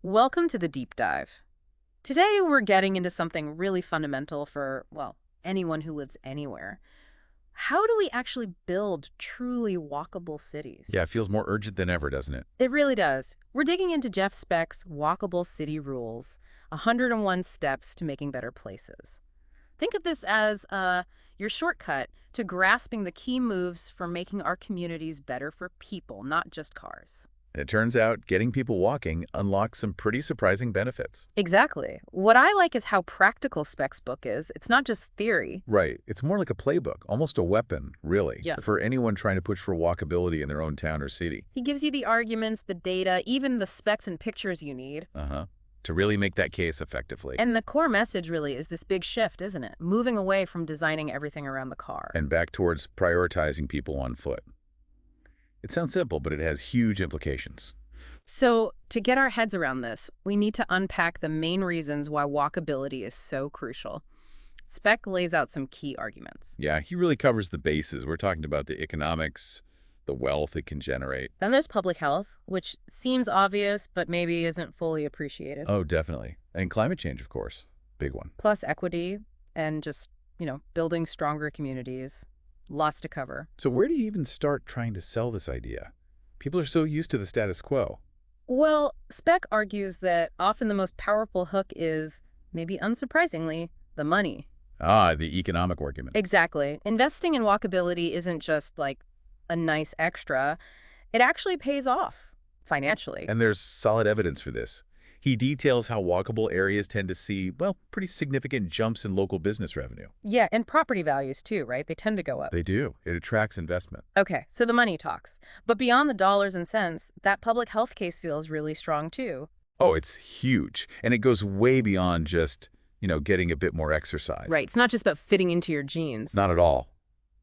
Welcome to the deep dive. Today we're getting into something really fundamental for, well, anyone who lives anywhere. How do we actually build truly walkable cities? Yeah, it feels more urgent than ever, doesn't it? It really does. We're digging into Jeff Speck's Walkable City Rules, 101 steps to making better places. Think of this as your shortcut to grasping the key moves for making our communities better for people, not just cars. And it turns out getting people walking unlocks some pretty surprising benefits. Exactly. What I like is how practical Speck's book is. It's not just theory. Right. It's more like a playbook, almost a weapon, really, Yeah. for anyone trying to push for walkability in their own town or city. He gives you the arguments, the data, even the specs and pictures you need. To really make that case effectively. And the core message really is this big shift, isn't it? Moving away from designing everything around the car. And back towards prioritizing people on foot. It sounds simple, but it has huge implications. So, to get our heads around this, we need to unpack the main reasons why walkability is so crucial. Speck lays out some key arguments. Yeah, he really covers the bases. We're talking about the economics, the wealth it can generate. Then there's public health, which seems obvious, but maybe isn't fully appreciated. Oh, definitely. And climate change, of course. Big one. Plus equity and just, building stronger communities. Lots to cover. So where do you even start trying to sell this idea? People are so used to the status quo. Well, Speck argues that often the most powerful hook is, maybe unsurprisingly, the money. Ah, the economic argument. Exactly. Investing in walkability isn't just like a nice extra. It actually pays off financially. And there's solid evidence for this. He details how walkable areas tend to see, well, pretty significant jumps in local business revenue. Yeah, and property values too, right? They tend to go up. They do. It attracts investment. Okay, so the money talks. But beyond the dollars and cents, that public health case feels really strong too. Oh, it's huge. And it goes way beyond just, getting a bit more exercise. Right, it's not just about fitting into your jeans. Not at all.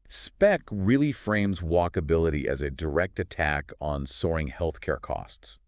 Speck really frames walkability as a direct attack on soaring healthcare costs.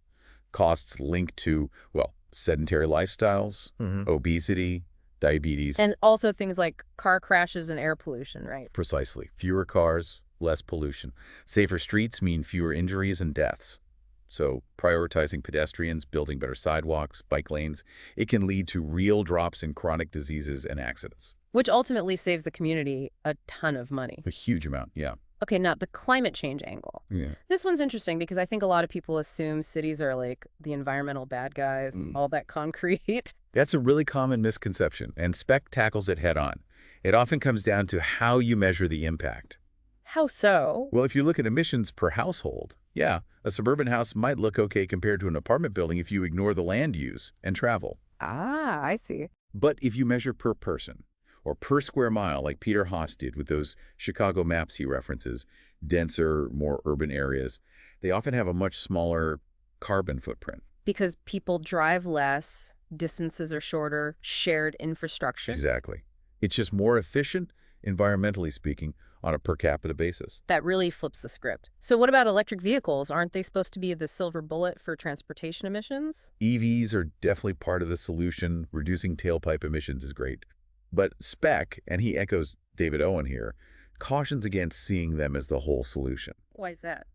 Costs linked to, well, sedentary lifestyles, obesity, diabetes. And also things like car crashes and air pollution, right? Precisely. Fewer cars, less pollution. Safer streets mean fewer injuries and deaths. So prioritizing pedestrians, building better sidewalks, bike lanes, it can lead to real drops in chronic diseases and accidents. Which ultimately saves the community a ton of money. A huge amount, yeah. Okay, now the climate change angle. Yeah. This one's interesting because I think a lot of people assume cities are like the environmental bad guys, all that concrete. That's a really common misconception, and Speck tackles it head on. It often comes down to how you measure the impact. How so? Well, if you look at emissions per household, yeah, a suburban house might look okay compared to an apartment building if you ignore the land use and travel. Ah, I see. But if you measure per person, or per square mile like Peter Haas did with those Chicago maps he references, denser, more urban areas, they often have a much smaller carbon footprint. Because people drive less, distances are shorter, shared infrastructure. Exactly. It's just more efficient, environmentally speaking, on a per capita basis. That really flips the script. So what about electric vehicles? Aren't they supposed to be the silver bullet for transportation emissions? EVs are definitely part of the solution. Reducing tailpipe emissions is great. But Speck, and he echoes David Owen here, cautions against seeing them as the whole solution. Why is that?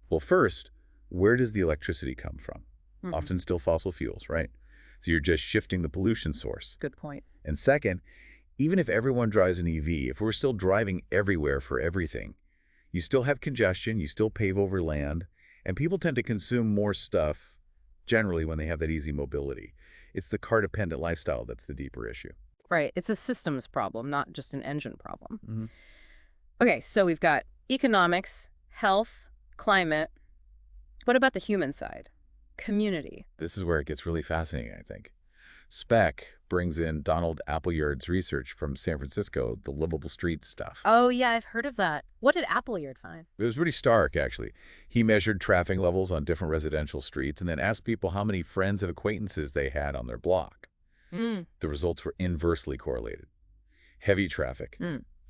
Well, first, where does the electricity come from? Often still fossil fuels, right? So you're just shifting the pollution source. Good point. And second, even if everyone drives an EV, if we're still driving everywhere for everything, you still have congestion, you still pave over land, and people tend to consume more stuff generally when they have that easy mobility. It's the car-dependent lifestyle that's the deeper issue. Right. It's a systems problem, not just an engine problem. Okay, so we've got economics, health, climate. What about the human side? Community. This is where it gets really fascinating, I think. Speck brings in Donald Appleyard's research from San Francisco, the livable streets stuff. Oh, yeah, I've heard of that. What did Appleyard find? It was pretty stark, actually. He measured traffic levels on different residential streets and then asked people how many friends and acquaintances they had on their block. The results were inversely correlated. Heavy traffic,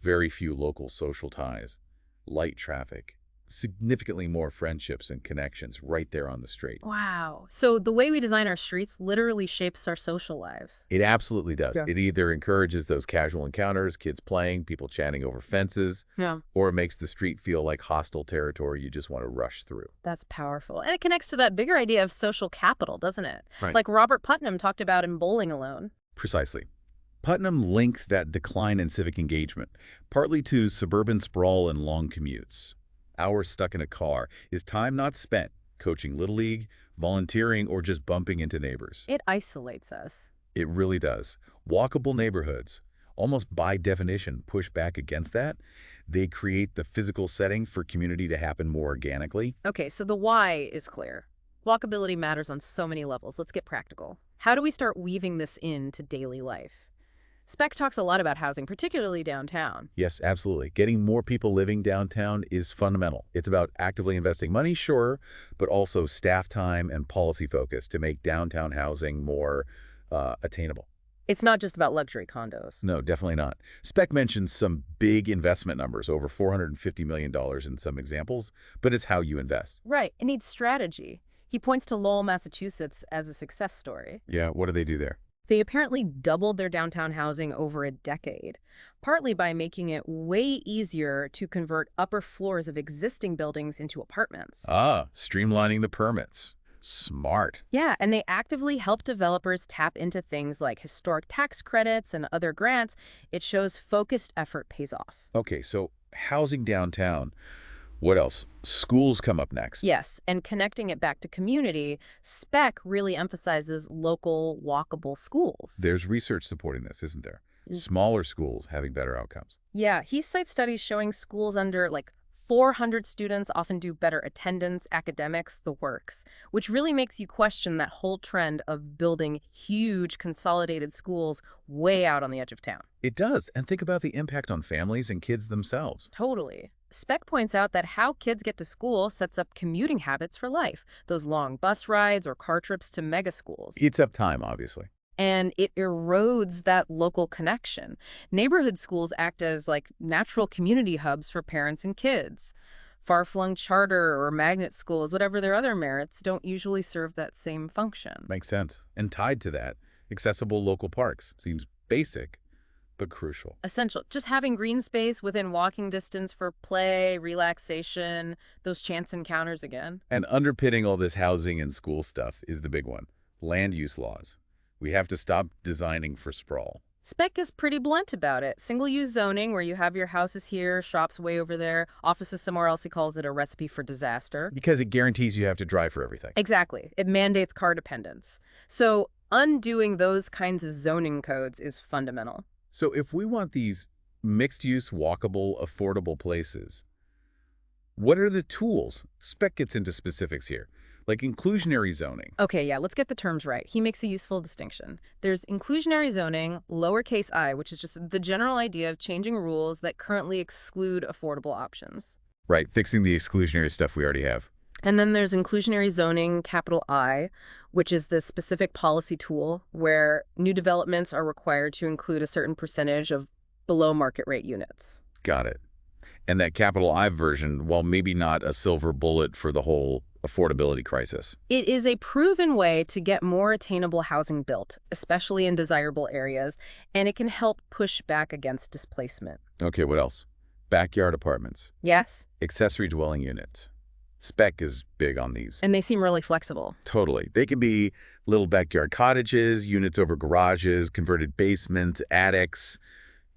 very few local social ties. Light traffic, significantly more friendships and connections right there on the street. Wow. So the way we design our streets literally shapes our social lives. It absolutely does. Yeah. It either encourages those casual encounters, kids playing, people chatting over fences, Yeah. or it makes the street feel like hostile territory you just want to rush through. That's powerful. And it connects to that bigger idea of social capital, doesn't it? Right. Like Robert Putnam talked about in Bowling Alone. Precisely. Putnam linked that decline in civic engagement, partly to suburban sprawl and long commutes. Hours stuck in a car is time not spent coaching Little League, volunteering, or just bumping into neighbors. It isolates us. It really does. Walkable neighborhoods, almost by definition, push back against that. They create the physical setting for community to happen more organically. Okay, so the why is clear. Walkability matters on so many levels. Let's get practical. How do we start weaving this into daily life? Speck talks a lot about housing, particularly downtown. Yes, absolutely. Getting more people living downtown is fundamental. It's about actively investing money, sure, but also staff time and policy focus to make downtown housing more attainable. It's not just about luxury condos. No, definitely not. Speck mentions some big investment numbers, over $450 million in some examples, but it's how you invest. Right, it needs strategy. He points to Lowell, Massachusetts as a success story. Yeah, what do they do there? They apparently doubled their downtown housing over a decade, partly by making it way easier to convert upper floors of existing buildings into apartments. Ah, streamlining the permits. Smart. Yeah, and they actively help developers tap into things like historic tax credits and other grants. It shows focused effort pays off. Okay, so housing downtown. What else? Schools come up next. Yes, and connecting it back to community, Speck really emphasizes local, walkable schools. There's research supporting this, isn't there? Mm. Smaller schools having better outcomes. Yeah, he cites studies showing schools under like 400 students often do better attendance, academics, the works, which really makes you question that whole trend of building huge consolidated schools way out on the edge of town. It does, and think about the impact on families and kids themselves. Totally. Speck points out that how kids get to school sets up commuting habits for life, those long bus rides or car trips to mega schools. Eats up time, obviously. And it erodes that local connection. Neighborhood schools act as like natural community hubs for parents and kids. Far-flung charter or magnet schools, whatever their other merits, don't usually serve that same function. Makes sense. And tied to that, accessible local parks. Seems basic, but crucial. Essential. Just having green space within walking distance for play, relaxation, those chance encounters again. And underpinning all this housing and school stuff is the big one. Land use laws. We have to stop designing for sprawl. Speck is pretty blunt about it. Single-use zoning, where you have your houses here, shops way over there, offices somewhere else. He calls it a recipe for disaster. Because it guarantees you have to drive for everything. Exactly. It mandates car dependence. So undoing those kinds of zoning codes is fundamental. So if we want these mixed-use, walkable, affordable places, what are the tools? Speck gets into specifics here, like inclusionary zoning. Okay, yeah, let's get the terms right. He makes a useful distinction. There's inclusionary zoning, lowercase I, which is just the general idea of changing rules that currently exclude affordable options. Right, fixing the exclusionary stuff we already have. And then there's inclusionary zoning, capital I, which is the specific policy tool where new developments are required to include a certain percentage of below market rate units. Got it. And that capital I version, while maybe not a silver bullet for the whole affordability crisis. It is a proven way to get more attainable housing built, especially in desirable areas, and it can help push back against displacement. Okay, what else? Backyard apartments. Yes, Accessory dwelling units. Speck is big on these. and they seem really flexible. Totally. They can be little backyard cottages, units over garages, converted basements, attics,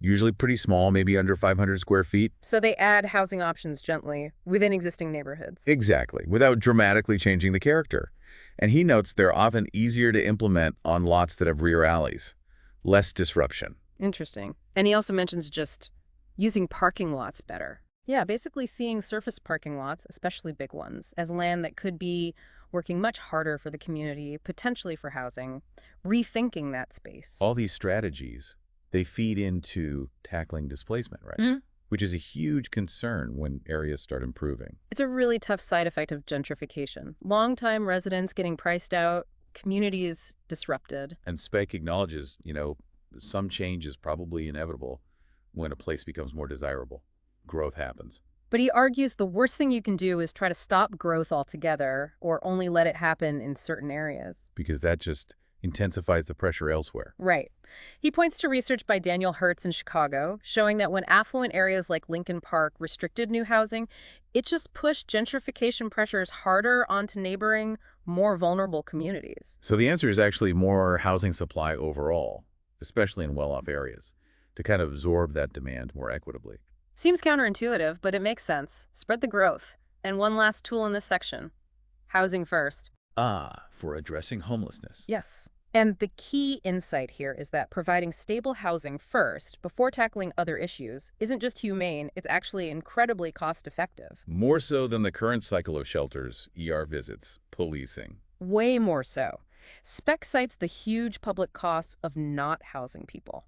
usually pretty small, maybe under 500 square feet. So they add housing options gently within existing neighborhoods. Exactly, without dramatically changing the character. And he notes they're often easier to implement on lots that have rear alleys. Less disruption. Interesting. And he also mentions just using parking lots better. Yeah, basically seeing surface parking lots, especially big ones, as land that could be working much harder for the community, potentially for housing, rethinking that space. All these strategies, they feed into tackling displacement, right? Mhm. Which is a huge concern when areas start improving. It's a really tough side effect of gentrification. Longtime residents getting priced out, communities disrupted. And Speck acknowledges, some change is probably inevitable when a place becomes more desirable. Growth happens. But he argues the worst thing you can do is try to stop growth altogether or only let it happen in certain areas. Because that just intensifies the pressure elsewhere. Right. He points to research by Daniel Hertz in Chicago, showing that when affluent areas like Lincoln Park restricted new housing, it just pushed gentrification pressures harder onto neighboring, more vulnerable communities. So the answer is actually more housing supply overall, especially in well-off areas, to kind of absorb that demand more equitably. Seems counterintuitive, but it makes sense. Spread the growth. And one last tool in this section. Housing first. For addressing homelessness. Yes. And the key insight here is that providing stable housing first, before tackling other issues, isn't just humane, it's actually incredibly cost-effective. More so than the current cycle of shelters, ER visits, policing. Way more so. Speck cites the huge public costs of not housing people.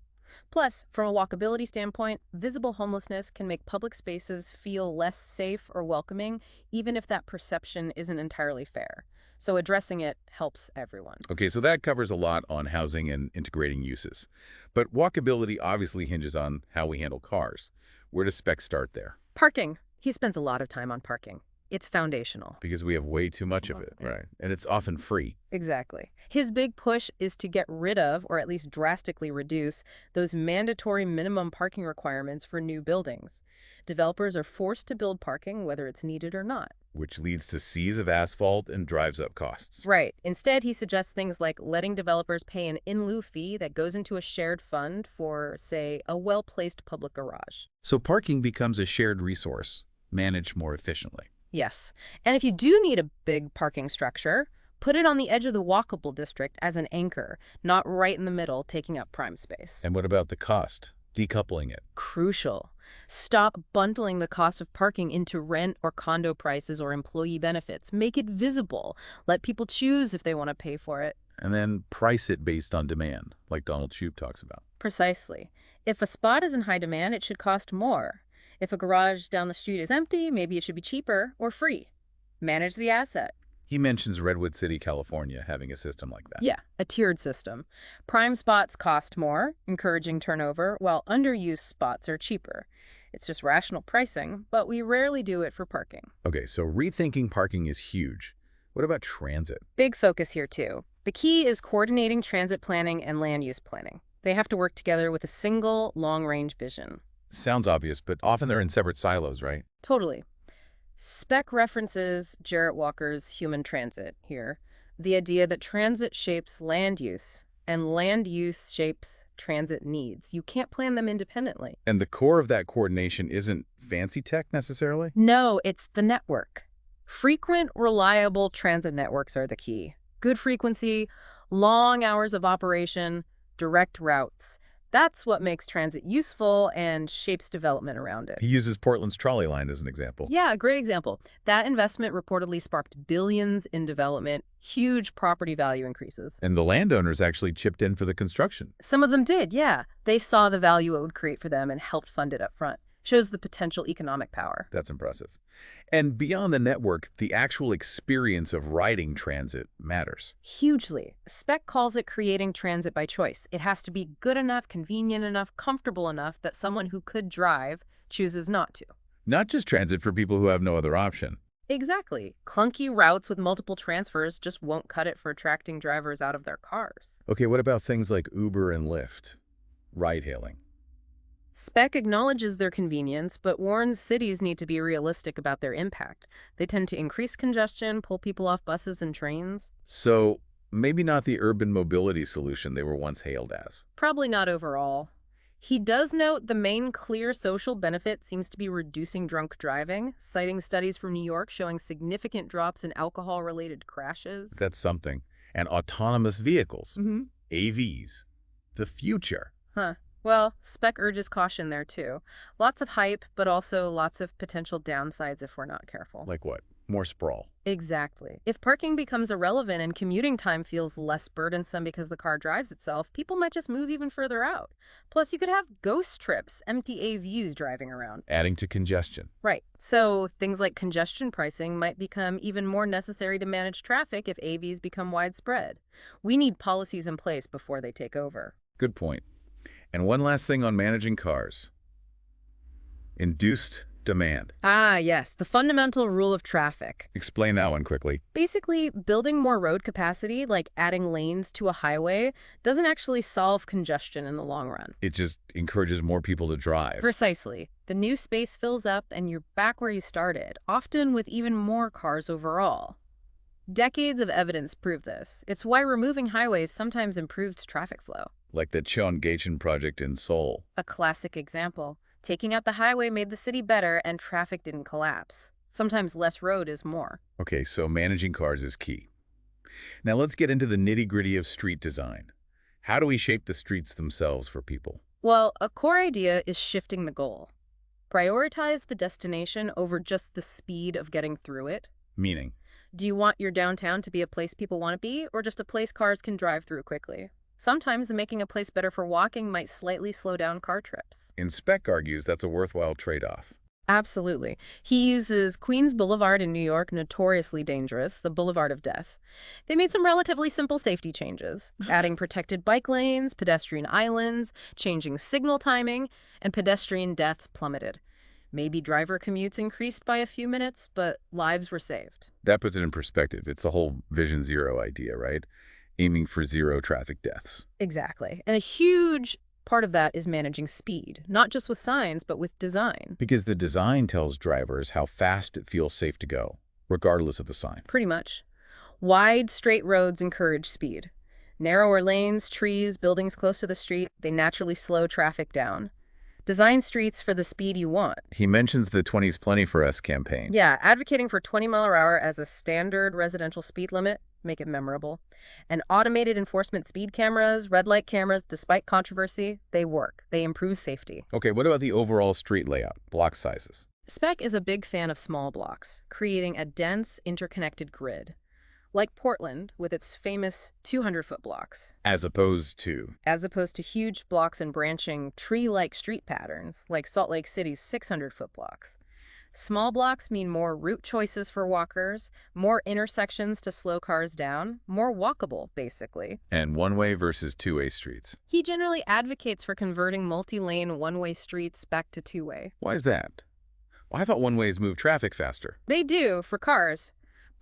Plus, from a walkability standpoint, visible homelessness can make public spaces feel less safe or welcoming, even if that perception isn't entirely fair. So addressing it helps everyone. Okay, so that covers a lot on housing and integrating uses. But walkability obviously hinges on how we handle cars. Where does Speck start there? Parking. He spends a lot of time on parking. It's foundational. Because we have way too much of it, right? And it's often free. Exactly. His big push is to get rid of, or at least drastically reduce, those mandatory minimum parking requirements for new buildings. Developers are forced to build parking whether it's needed or not. Which leads to seas of asphalt and drives up costs. Right. Instead, he suggests things like letting developers pay an in-lieu fee that goes into a shared fund for, say, a well-placed public garage. So parking becomes a shared resource, managed more efficiently. Yes. And if you do need a big parking structure, put it on the edge of the walkable district as an anchor, not right in the middle, taking up prime space. And what about the cost? Decoupling it. Crucial. Stop bundling the cost of parking into rent or condo prices or employee benefits. Make it visible. Let people choose if they want to pay for it. And then price it based on demand, like Donald Shoup talks about. Precisely. If a spot is in high demand, it should cost more. If a garage down the street is empty, maybe it should be cheaper or free. Manage the asset. He mentions Redwood City, California, having a system like that. Yeah, a tiered system. Prime spots cost more, encouraging turnover, while underused spots are cheaper. It's just rational pricing, but we rarely do it for parking. Okay, so rethinking parking is huge. What about transit? Big focus here, too. The key is coordinating transit planning and land use planning. They have to work together with a single, long-range vision. Sounds obvious, but often they're in separate silos, right? Totally. Speck references Jarrett Walker's human transit here, the idea that transit shapes land use, and land use shapes transit needs. You can't plan them independently. And the core of that coordination isn't fancy tech necessarily? No, it's the network. Frequent, reliable transit networks are the key. Good frequency, long hours of operation, direct routes. That's what makes transit useful and shapes development around it. He uses Portland's trolley line as an example. Yeah, great example. That investment reportedly sparked billions in development, huge property value increases. And the landowners actually chipped in for the construction. Some of them did, yeah. They saw the value it would create for them and helped fund it up front. Shows the potential economic power. That's impressive. And beyond the network, the actual experience of riding transit matters. Hugely. Speck calls it creating transit by choice. It has to be good enough, convenient enough, comfortable enough that someone who could drive chooses not to. Not just transit for people who have no other option. Exactly. Clunky routes with multiple transfers just won't cut it for attracting drivers out of their cars. Okay, what about things like Uber and Lyft? Ride-hailing. Speck acknowledges their convenience, but warns cities need to be realistic about their impact. They tend to increase congestion, pull people off buses and trains. So, maybe not the urban mobility solution they were once hailed as. Probably not overall. He does note the main clear social benefit seems to be reducing drunk driving, citing studies from New York showing significant drops in alcohol-related crashes. That's something. And autonomous vehicles. Mm-hmm. AVs. The future. Huh. Well, Speck urges caution there, too. Lots of hype, but also lots of potential downsides if we're not careful. Like what? More sprawl. Exactly. If parking becomes irrelevant and commuting time feels less burdensome because the car drives itself, people might just move even further out. Plus, you could have ghost trips, empty AVs driving around. Adding to congestion. Right. So things like congestion pricing might become even more necessary to manage traffic if AVs become widespread. We need policies in place before they take over. Good point. And one last thing on managing cars. Induced Demand. Ah, yes, the fundamental rule of traffic. Explain that one quickly. Basically, building more road capacity, like adding lanes to a highway, doesn't actually solve congestion in the long run. It just encourages more people to drive. Precisely. The new space fills up and you're back where you started, often with even more cars overall. Decades of evidence prove this. It's why removing highways sometimes improves traffic flow. Like the Cheonggyecheon project in Seoul. A classic example. Taking out the highway made the city better and traffic didn't collapse. Sometimes less road is more. Okay, so managing cars is key. Now let's get into the nitty-gritty of street design. How do we shape the streets themselves for people? Well, a core idea is shifting the goal. Prioritize the destination over just the speed of getting through it. Meaning? Do you want your downtown to be a place people want to be, or just a place cars can drive through quickly? Sometimes making a place better for walking might slightly slow down car trips. And Speck argues that's a worthwhile trade-off. Absolutely. He uses Queens Boulevard in New York, notoriously dangerous, the Boulevard of Death. They made some relatively simple safety changes, adding protected bike lanes, pedestrian islands, changing signal timing, and pedestrian deaths plummeted. Maybe driver commutes increased by a few minutes, but lives were saved. That puts it in perspective. It's the whole Vision Zero idea, right? Aiming for zero traffic deaths. Exactly. And a huge part of that is managing speed, not just with signs, but with design. Because the design tells drivers how fast it feels safe to go, regardless of the sign. Pretty much. Wide, straight roads encourage speed. Narrower lanes, trees, buildings close to the street, they naturally slow traffic down. Design streets for the speed you want. He mentions the 20's Plenty for Us campaign. Yeah, advocating for 20-mile-per-hour as a standard residential speed limit, make it memorable. And automated enforcement speed cameras, red light cameras, despite controversy, they work. They improve safety. Okay, what about the overall street layout, block sizes? Speck is a big fan of small blocks, creating a dense, interconnected grid. Like Portland, with its famous 200-foot blocks. As opposed to Huge blocks and branching tree-like street patterns, like Salt Lake City's 600-foot blocks. Small blocks mean more route choices for walkers, more intersections to slow cars down, more walkable, basically. And one-way versus two-way streets. He generally advocates for converting multi-lane one-way streets back to two-way. Why is that? Well, I thought one-ways move traffic faster. They do, for cars.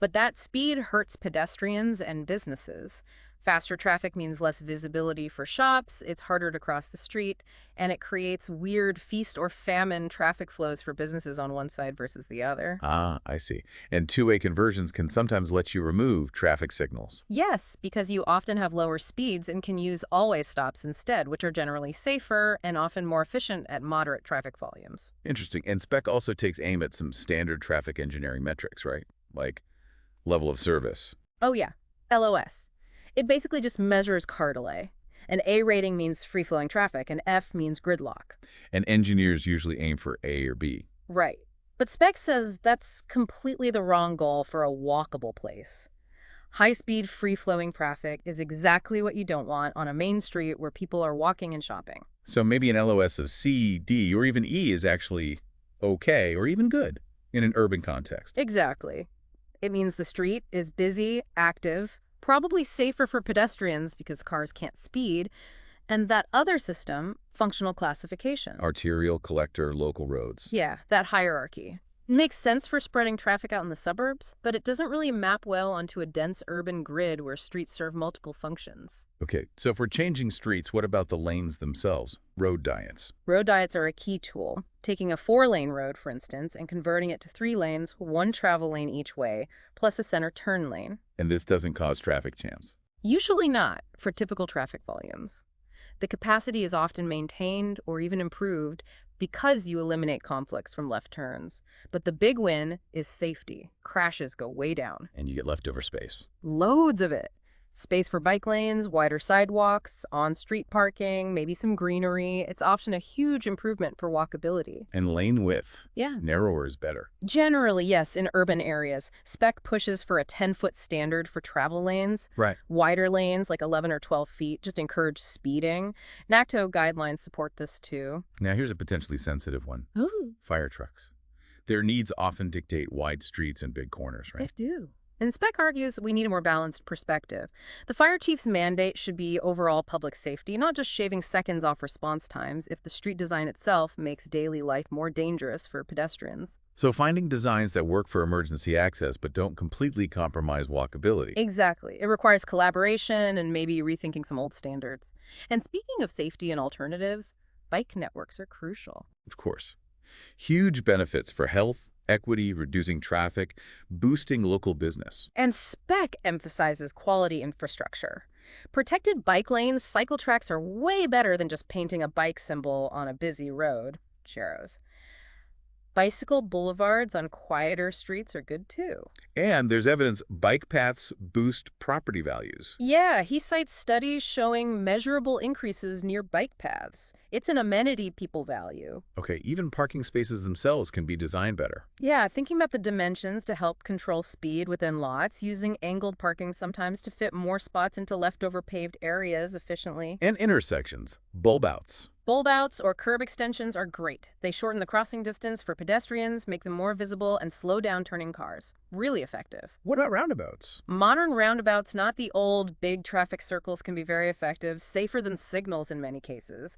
But that speed hurts pedestrians and businesses. Faster traffic means less visibility for shops, it's harder to cross the street, and it creates weird feast or famine traffic flows for businesses on one side versus the other. Ah, I see. And two-way conversions can sometimes let you remove traffic signals. Yes, because you often have lower speeds and can use always stops instead, which are generally safer and often more efficient at moderate traffic volumes. Interesting. And Speck also takes aim at some standard traffic engineering metrics, right? Like level of service. Oh yeah, LOS. It basically just measures car delay. An A rating means free-flowing traffic, and F means gridlock. And engineers usually aim for A or B. Right. But Speck says that's completely the wrong goal for a walkable place. High-speed, free-flowing traffic is exactly what you don't want on a main street where people are walking and shopping. So maybe an LOS of C, D, or even E is actually okay or even good in an urban context. Exactly. It means the street is busy, active, probably safer for pedestrians because cars can't speed, and that other system, functional classification. Arterial, collector, local roads. Yeah, that hierarchy. It makes sense for spreading traffic out in the suburbs, but it doesn't really map well onto a dense urban grid where streets serve multiple functions. Okay, so if we're changing streets, what about the lanes themselves? Road diets. Road diets are a key tool. Taking a 4-lane road, for instance, and converting it to 3 lanes, 1 travel lane each way, plus a center turn lane. And this doesn't cause traffic jams? Usually not, for typical traffic volumes. The capacity is often maintained or even improved because you eliminate conflicts from left turns. But the big win is safety. Crashes go way down. And you get leftover space. Loads of it. Space for bike lanes, wider sidewalks, on-street parking, maybe some greenery. It's often a huge improvement for walkability. And lane width. Yeah. Narrower is better. Generally, yes, in urban areas. Speck pushes for a 10-foot standard for travel lanes. Right. Wider lanes, like 11 or 12 feet, just encourage speeding. NACTO guidelines support this too. Now here's a potentially sensitive one. Ooh. Fire trucks. Their needs often dictate wide streets and big corners, right? They do. And Speck argues we need a more balanced perspective. The fire chief's mandate should be overall public safety, not just shaving seconds off response times if the street design itself makes daily life more dangerous for pedestrians. So finding designs that work for emergency access but don't completely compromise walkability. Exactly. It requires collaboration and maybe rethinking some old standards. And speaking of safety and alternatives, bike networks are crucial. Of course. Huge benefits for health, equity, reducing traffic, boosting local business. And Speck emphasizes quality infrastructure. Protected bike lanes, cycle tracks are way better than just painting a bike symbol on a busy road. Cheros. Bicycle boulevards on quieter streets are good too. And there's evidence bike paths boost property values. Yeah, he cites studies showing measurable increases near bike paths. It's an amenity people value. Okay, even parking spaces themselves can be designed better. Yeah, thinking about the dimensions to help control speed within lots, using angled parking sometimes to fit more spots into leftover paved areas efficiently. And intersections, bulb outs. Bulb outs or curb extensions are great. They shorten the crossing distance for pedestrians, make them more visible, and slow down turning cars. Really effective. What about roundabouts? Modern roundabouts, not the old big traffic circles, can be very effective, safer than signals in many cases.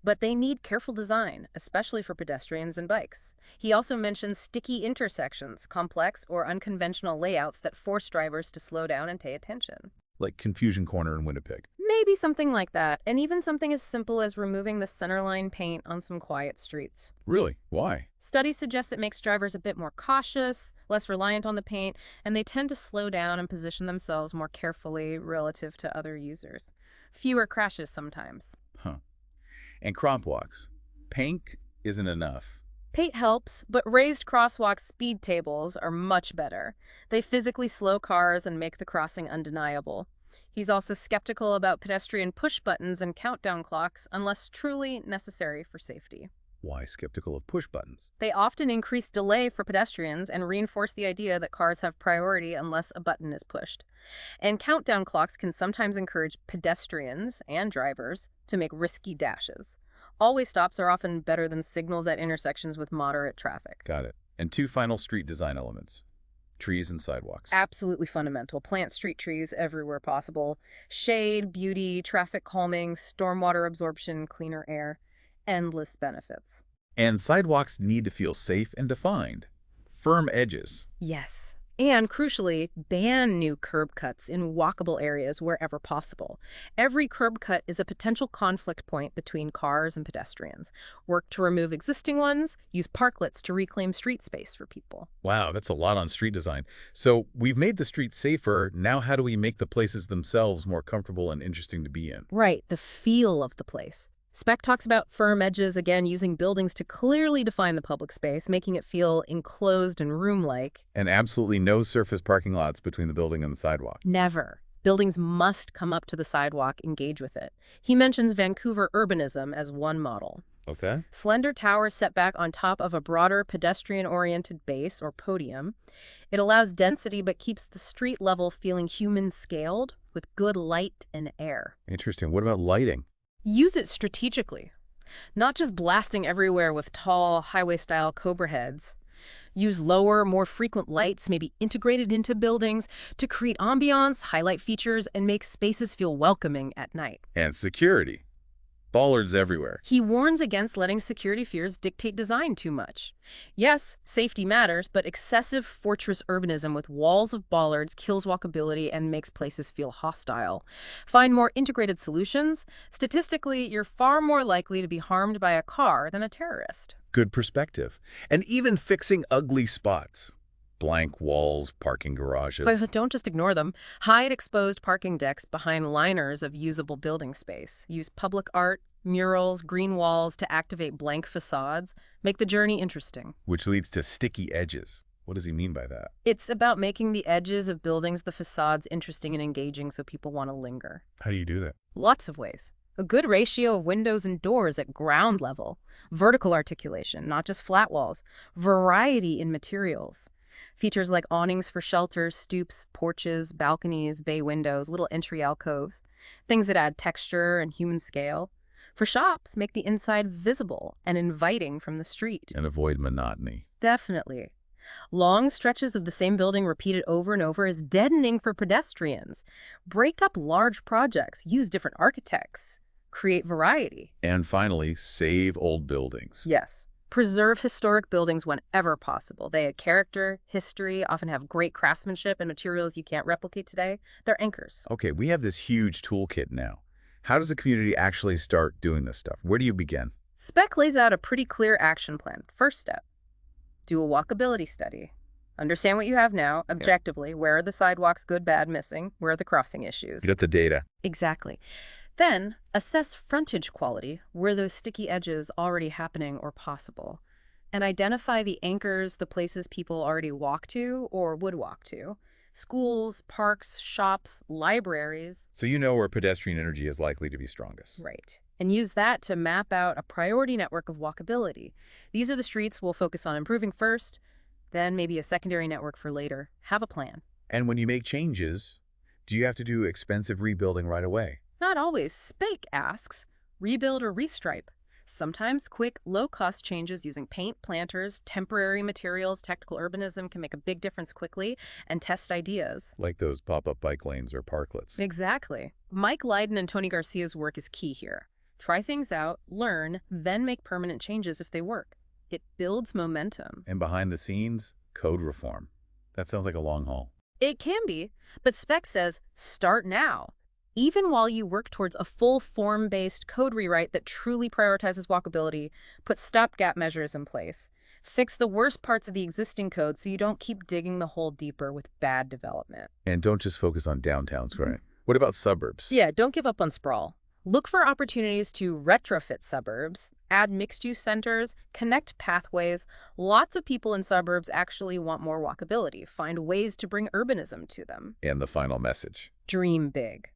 But they need careful design, especially for pedestrians and bikes. He also mentions sticky intersections, complex or unconventional layouts that force drivers to slow down and pay attention. Like Confusion Corner in Winnipeg. Maybe something like that, and even something as simple as removing the centerline paint on some quiet streets. Really? Why? Studies suggest it makes drivers a bit more cautious, less reliant on the paint, and they tend to slow down and position themselves more carefully relative to other users. Fewer crashes sometimes. Huh. And crosswalks. Paint isn't enough. Paint helps, but raised crosswalk speed tables are much better. They physically slow cars and make the crossing undeniable. He's also skeptical about pedestrian push buttons and countdown clocks unless truly necessary for safety. Why skeptical of push buttons? They often increase delay for pedestrians and reinforce the idea that cars have priority unless a button is pushed. And countdown clocks can sometimes encourage pedestrians and drivers to make risky dashes. Always stops are often better than signals at intersections with moderate traffic. Got it. And two final street design elements. Trees and sidewalks. Absolutely fundamental. Plant street trees everywhere possible. Shade, beauty, traffic calming, stormwater absorption, cleaner air. Endless benefits. And sidewalks need to feel safe and defined. Firm edges. Yes. And crucially, ban new curb cuts in walkable areas wherever possible. Every curb cut is a potential conflict point between cars and pedestrians. Work to remove existing ones, use parklets to reclaim street space for people. Wow, that's a lot on street design. So we've made the streets safer. Now how do we make the places themselves more comfortable and interesting to be in? Right, the feel of the place. Speck talks about firm edges, again, using buildings to clearly define the public space, making it feel enclosed and room-like. And absolutely no surface parking lots between the building and the sidewalk. Never. Buildings must come up to the sidewalk, engage with it. He mentions Vancouver urbanism as one model. Okay. Slender towers set back on top of a broader pedestrian-oriented base or podium. It allows density but keeps the street level feeling human-scaled with good light and air. Interesting. What about lighting? Use it strategically, not just blasting everywhere with tall, highway-style cobra heads. Use lower, more frequent lights, maybe integrated into buildings, to create ambiance, highlight features, and make spaces feel welcoming at night. And security. Bollards everywhere. He warns against letting security fears dictate design too much. Yes, safety matters, but excessive fortress urbanism with walls of bollards kills walkability and makes places feel hostile. Find more integrated solutions. Statistically, you're far more likely to be harmed by a car than a terrorist. Good perspective. And even fixing ugly spots. Blank walls, parking garages. But don't just ignore them. Hide exposed parking decks behind liners of usable building space. Use public art, murals, green walls to activate blank facades. Make the journey interesting. Which leads to sticky edges. What does he mean by that? It's about making the edges of buildings, the facades, interesting and engaging so people want to linger. How do you do that? Lots of ways. A good ratio of windows and doors at ground level. Vertical articulation, not just flat walls. Variety in materials. Features like awnings for shelters, stoops, porches, balconies, bay windows, little entry alcoves. Things that add texture and human scale. For shops, make the inside visible and inviting from the street. And avoid monotony. Definitely. Long stretches of the same building repeated over and over is deadening for pedestrians. Break up large projects, use different architects, create variety. And finally, save old buildings. Yes. Preserve historic buildings whenever possible. They add character, history, often have great craftsmanship and materials you can't replicate today. They're anchors. Okay, we have this huge toolkit now. How does the community actually start doing this stuff? Where do you begin? Speck lays out a pretty clear action plan. First step, do a walkability study. Understand what you have now, objectively. Where are the sidewalks, good, bad, missing? Where are the crossing issues? Get the data. Exactly. Then, assess frontage quality, where those sticky edges already happening or possible. And identify the anchors, the places people already walk to or would walk to. Schools, parks, shops, libraries. So you know where pedestrian energy is likely to be strongest. Right. And use that to map out a priority network of walkability. These are the streets we'll focus on improving first, then maybe a secondary network for later. Have a plan. And when you make changes, do you have to do expensive rebuilding right away? Not always. Speck asks, rebuild or restripe. Sometimes quick, low-cost changes using paint, planters, temporary materials, technical urbanism can make a big difference quickly, and test ideas. Like those pop-up bike lanes or parklets. Exactly. Mike Lydon and Tony Garcia's work is key here. Try things out, learn, then make permanent changes if they work. It builds momentum. And behind the scenes, code reform. That sounds like a long haul. It can be, but Speck says start now. Even while you work towards a full form-based code rewrite that truly prioritizes walkability, put stopgap measures in place. Fix the worst parts of the existing code so you don't keep digging the hole deeper with bad development. And don't just focus on downtowns, right? What about suburbs? Yeah, don't give up on sprawl. Look for opportunities to retrofit suburbs, add mixed-use centers, connect pathways. Lots of people in suburbs actually want more walkability. Find ways to bring urbanism to them. And the final message. Dream big.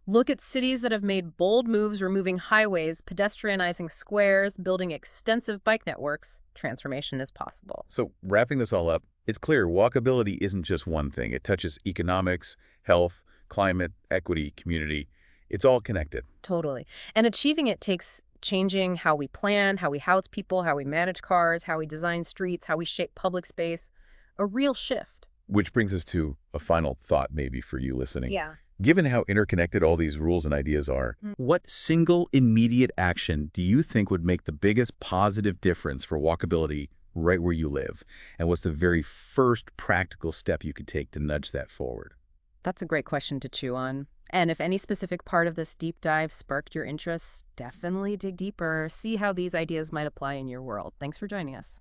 Look at cities that have made bold moves removing highways, pedestrianizing squares, building extensive bike networks. Transformation is possible. So wrapping this all up, it's clear walkability isn't just one thing. It touches economics, health, climate, equity, community. It's all connected. Totally. And achieving it takes changing how we plan, how we house people, how we manage cars, how we design streets, how we shape public space. A real shift. Which brings us to a final thought maybe for you listening. Yeah. Given how interconnected all these rules and ideas are, what single immediate action do you think would make the biggest positive difference for walkability right where you live? And what's the very first practical step you could take to nudge that forward? That's a great question to chew on. And if any specific part of this deep dive sparked your interest, definitely dig deeper. See how these ideas might apply in your world. Thanks for joining us.